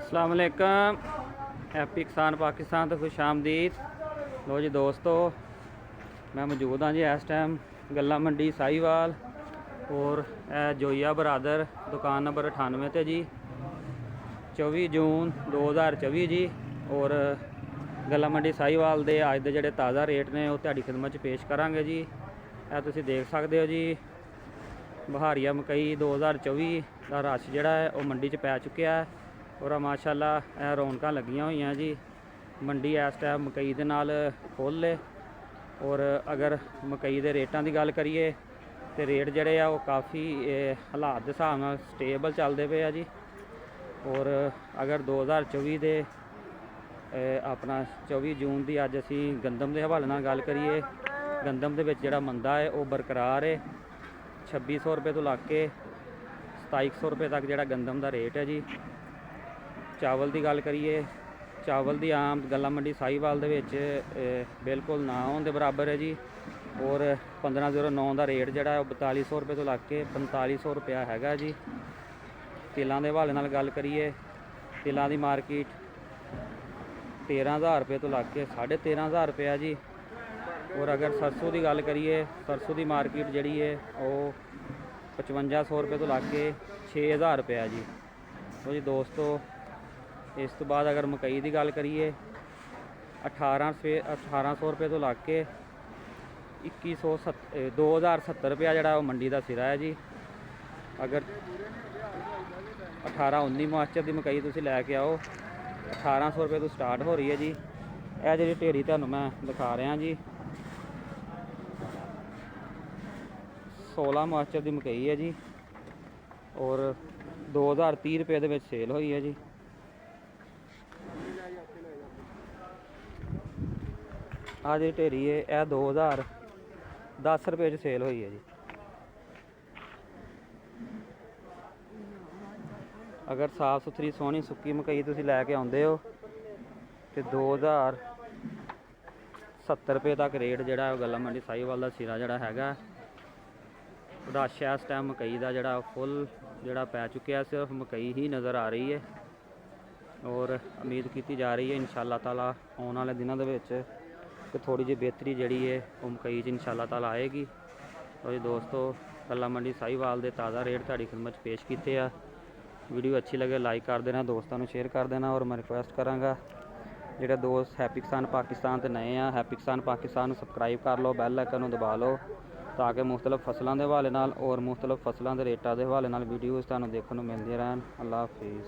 अस्सलाम वालेकुम। हैप्पी किसान पाकिस्तान तो खुश आमदीद। लो जी दोस्तों, मैं मौजूद हाँ जी इस टाइम गल्ला मंडी साहिवाल और जोया बरादर दुकान नंबर 98 ते जी 24 जून 2024 जी। और गल्ला मंडी साहिवाल दे अज दे जिहड़े ताज़ा रेट ने वो तुहाडी खिदमत पेश करांगे जी। तुसीं देख सकते हो जी बहारिया मकई 2024 का रश जिहड़ा है वो मंडी च पै चुकिया है और माशाअल्लाह रौनकां लगियां होईयां जी। मंडी इस टाइम मकई दे नाल फुल है। और अगर मकई के रेटां की गल करिए तो रेट जोड़े आ वो काफ़ी हालात के हिसाब नाल स्टेबल चलते पे आ जी। और अगर 2024 के अपना 24 जून की अज असी गंदम के हवाले नाल गल करिए, गंदम के विच जिहड़ा मंदा है वो बरकरार है। 2600 रुपये तो लग के 2700 रुपये तक जिहड़ा गंदम का रेट है जी। चावल की गल करिए, चावल की आम गल्ला मंडी साहिवाल दे विच बिल्कुल ना होने के बराबर है जी। और 1509 का रेट जोड़ा है 4200 रुपये तो लग के 4500 रुपया हैगा जी। तिलों के हवाले नाल गल करिए, तिलों की मार्केट 13,000 रुपये तो लग के 13,500 रुपया जी। और अगर सरसों की गल करिए, सरसों की मार्केट जी है वो 5500 रुपये तो लग के 6000 रुपया जी। तो जी दोस्तों, इस तो बाद अगर मकई की गल करिए 1800 रुपये तो लग के 2070 रुपया जोड़ा वो मंडी का सिरा है जी। अगर 18-19 मॉइस्चर की मकई तुम लैके आओ 1800 रुपये तो स्टार्ट हो रही है जी। यह जी ढेरी तुहानूं मैं दिखा रहा जी 16 मॉइस्चर की मकई है जी। और 2030 रुपये के सेल हुई है जी। आ जी ढेरी है यह 2010 रुपये सेल हुई है जी। अगर साफ सुथरी सोहनी सुक्की मकई तुम लैके आउंदे हो तो 2070 रुपये तक रेट जोड़ा गल्ला मंडी साहिवाल का सिरा जोड़ा हैगा। रश इस टाइम मकई का जोड़ा फुल जोड़ा पै चुकिया, सिर्फ मकई ही नज़र आ रही है। और उम्मीद की जा रही है इंशाअल्लाह ताला आने वाले दिनों के कि थोड़ी जी बेहतरी जी है वो मकई इंशाअल्लाह ताला आएगी। तो जी दोस्तों, गल्ला मंडी साहिवाल के ताज़ा रेट तुहाडी खिदमत पेश किए हैं। वीडियो अच्छी लगे लाइक कर देना, दोस्तों शेयर कर देना। और मैं रिक्वेस्ट कराँगा जोड़े दोस्त हैप्पी किसान पाकिस्तान ते नए हैं, हैप्पी किसान पाकिस्तान सबसक्राइब कर लो, बैल आइकन दबा लो ताकि मुख्तलिफ फसलों के हवाले नाल और मुख्तलिफ फसलों के रेटों के हवाले नाल वीडियोज़ तुहानूं देखने को मिलती रहन। अल्लाह हाफिज़।